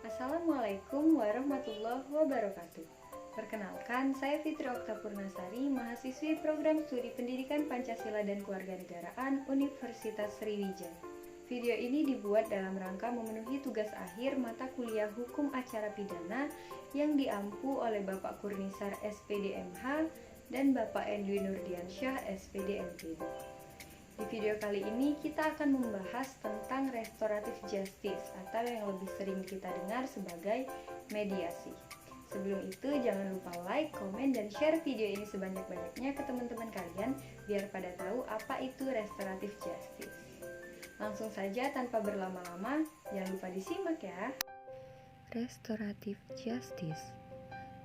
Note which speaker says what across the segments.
Speaker 1: Assalamualaikum warahmatullahi wabarakatuh. Perkenalkan, saya Fitri Oktapurnasari, mahasiswi program studi pendidikan Pancasila dan Kewarganegaraan Universitas Sriwijaya. Video ini dibuat dalam rangka memenuhi tugas akhir mata kuliah Hukum Acara Pidana yang diampu oleh Bapak Kurnisar SPDMH dan Bapak Endwi Nurdiansyah SPDMPD. Di video kali ini kita akan membahas tentang restoratif justice atau yang lebih sering kita dengar sebagai mediasi. Sebelum itu jangan lupa like, komen, dan share video ini sebanyak-banyaknya ke teman-teman kalian biar pada tahu apa itu restoratif justice. Langsung saja tanpa berlama-lama, jangan lupa disimak ya.
Speaker 2: Restoratif justice.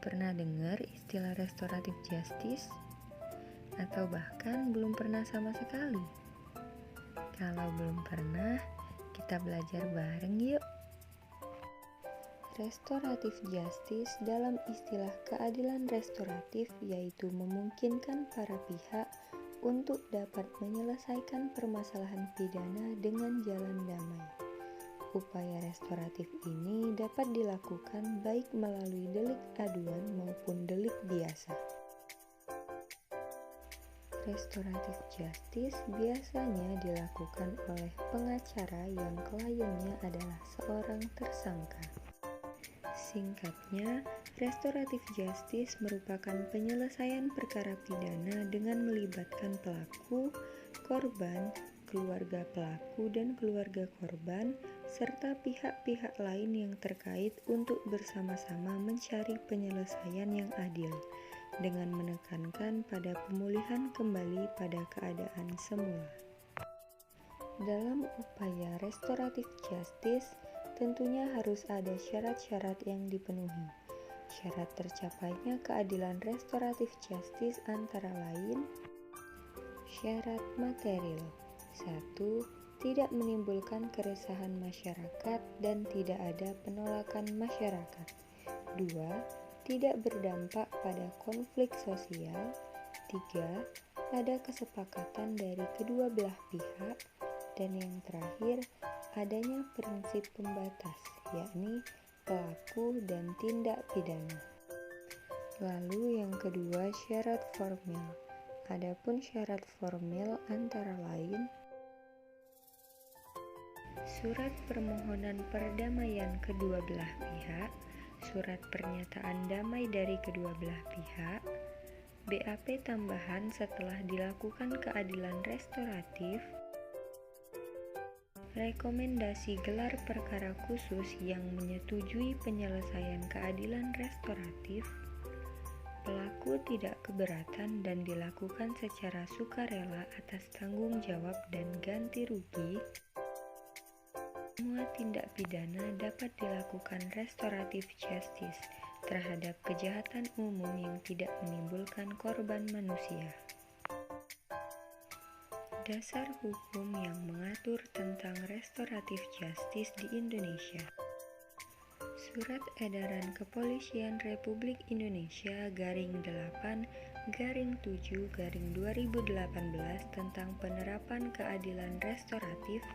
Speaker 2: Pernah dengar istilah restoratif justice? Atau bahkan belum pernah sama sekali? Kalau belum pernah, kita belajar bareng yuk. Restoratif justice dalam istilah keadilan restoratif yaitu memungkinkan para pihak untuk dapat menyelesaikan permasalahan pidana dengan jalan damai. Upaya restoratif ini dapat dilakukan baik melalui delik aduan maupun delik biasa. Restoratif justice biasanya dilakukan oleh pengacara yang kliennya adalah seorang tersangka. Singkatnya, restoratif justice merupakan penyelesaian perkara pidana dengan melibatkan pelaku, korban, keluarga pelaku dan keluarga korban, serta pihak-pihak lain yang terkait untuk bersama-sama mencari penyelesaian yang adil, dengan menekankan pada pemulihan kembali pada keadaan semula. Dalam upaya restoratif justice, tentunya harus ada syarat-syarat yang dipenuhi. Syarat tercapainya keadilan restoratif justice antara lain: syarat material. 1. Tidak menimbulkan keresahan masyarakat dan tidak ada penolakan masyarakat. 2. Tidak berdampak pada konflik sosial. 3. Ada kesepakatan dari kedua belah pihak. Dan yang terakhir, adanya prinsip pembatas, yakni pelaku dan tindak pidana. Lalu yang kedua, syarat formil. Adapun syarat formil antara lain: surat permohonan perdamaian kedua belah pihak, surat pernyataan damai dari kedua belah pihak, BAP tambahan setelah dilakukan keadilan restoratif, rekomendasi gelar perkara khusus yang menyetujui penyelesaian keadilan restoratif, pelaku tidak keberatan dan dilakukan secara sukarela atas tanggung jawab dan ganti rugi. Semua tindak pidana dapat dilakukan restoratif justice terhadap kejahatan umum yang tidak menimbulkan korban manusia. Dasar hukum yang mengatur tentang restoratif justice di Indonesia. Surat Edaran Kepolisian Republik Indonesia /7/2018 tentang penerapan keadilan restoratif,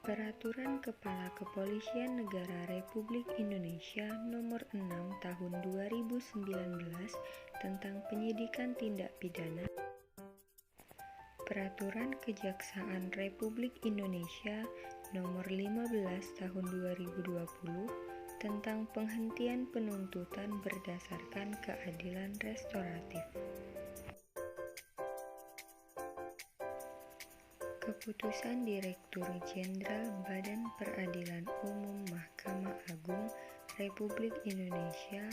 Speaker 2: Peraturan Kepala Kepolisian Negara Republik Indonesia Nomor 6 Tahun 2019 tentang penyidikan tindak pidana, Peraturan Kejaksaan Republik Indonesia Nomor 15 Tahun 2020 tentang penghentian penuntutan berdasarkan keadilan restoratif. Keputusan Direktur Jenderal Badan Peradilan Umum Mahkamah Agung Republik Indonesia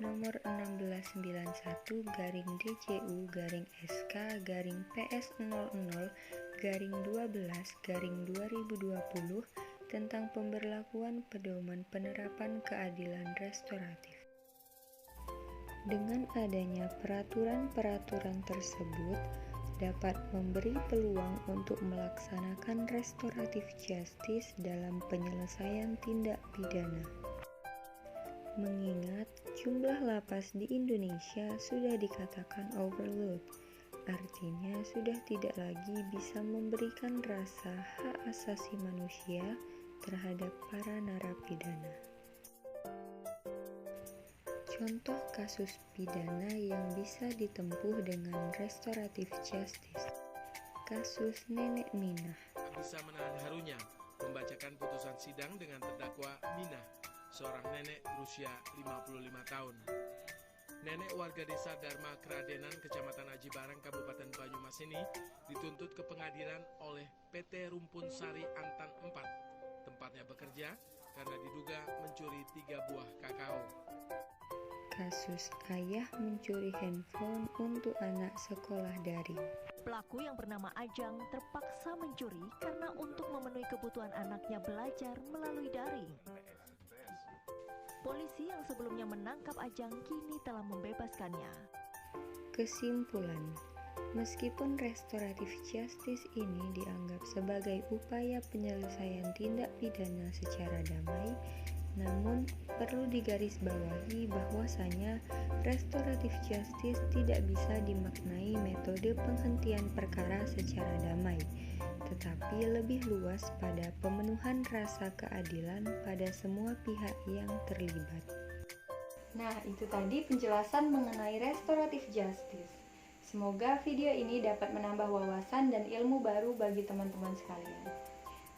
Speaker 2: Nomor 1699/DJU/SK/PS00/12/2020 tentang pemberlakuan pedoman penerapan keadilan restoratif. Dengan adanya peraturan-peraturan tersebut dapat memberi peluang untuk melaksanakan restoratif justice dalam penyelesaian tindak pidana. Mengingat jumlah lapas di Indonesia sudah dikatakan overload, artinya sudah tidak lagi bisa memberikan rasa hak asasi manusia terhadap para narapidana. Contoh kasus pidana yang bisa ditempuh dengan restoratif justice. Kasus Nenek Minah.
Speaker 3: Bisa menahan harunya membacakan putusan sidang dengan terdakwa Minah, seorang nenek berusia 55 tahun. Nenek warga desa Dharma Kradenan, Kecamatan Aji Barang, Kabupaten Banyumas ini dituntut ke pengadilan oleh PT Rumpun Sari Antan 4, tempatnya bekerja karena diduga mencuri 3 buah kakao.
Speaker 2: Kasus ayah mencuri handphone untuk anak sekolah daring.
Speaker 4: Pelaku yang bernama Ajang terpaksa mencuri karena untuk memenuhi kebutuhan anaknya belajar melalui daring. Polisi yang sebelumnya menangkap Ajang kini telah membebaskannya.
Speaker 2: Kesimpulan, meskipun restoratif justice ini dianggap sebagai upaya penyelesaian tindak pidana secara damai, namun perlu digarisbawahi bahwasanya restoratif justice tidak bisa dimaknai metode penghentian perkara secara damai, tetapi lebih luas pada pemenuhan rasa keadilan pada semua pihak yang terlibat.
Speaker 1: Nah, itu tadi penjelasan mengenai restoratif justice. Semoga video ini dapat menambah wawasan dan ilmu baru bagi teman-teman sekalian.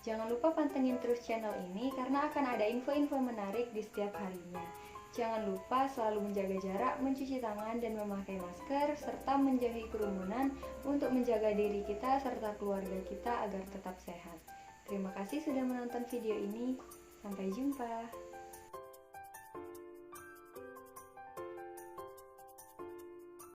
Speaker 1: Jangan lupa pantengin terus channel ini karena akan ada info-info menarik di setiap harinya. Jangan lupa selalu menjaga jarak, mencuci tangan, dan memakai masker, serta menjauhi kerumunan untuk menjaga diri kita serta keluarga kita agar tetap sehat. Terima kasih sudah menonton video ini. Sampai jumpa.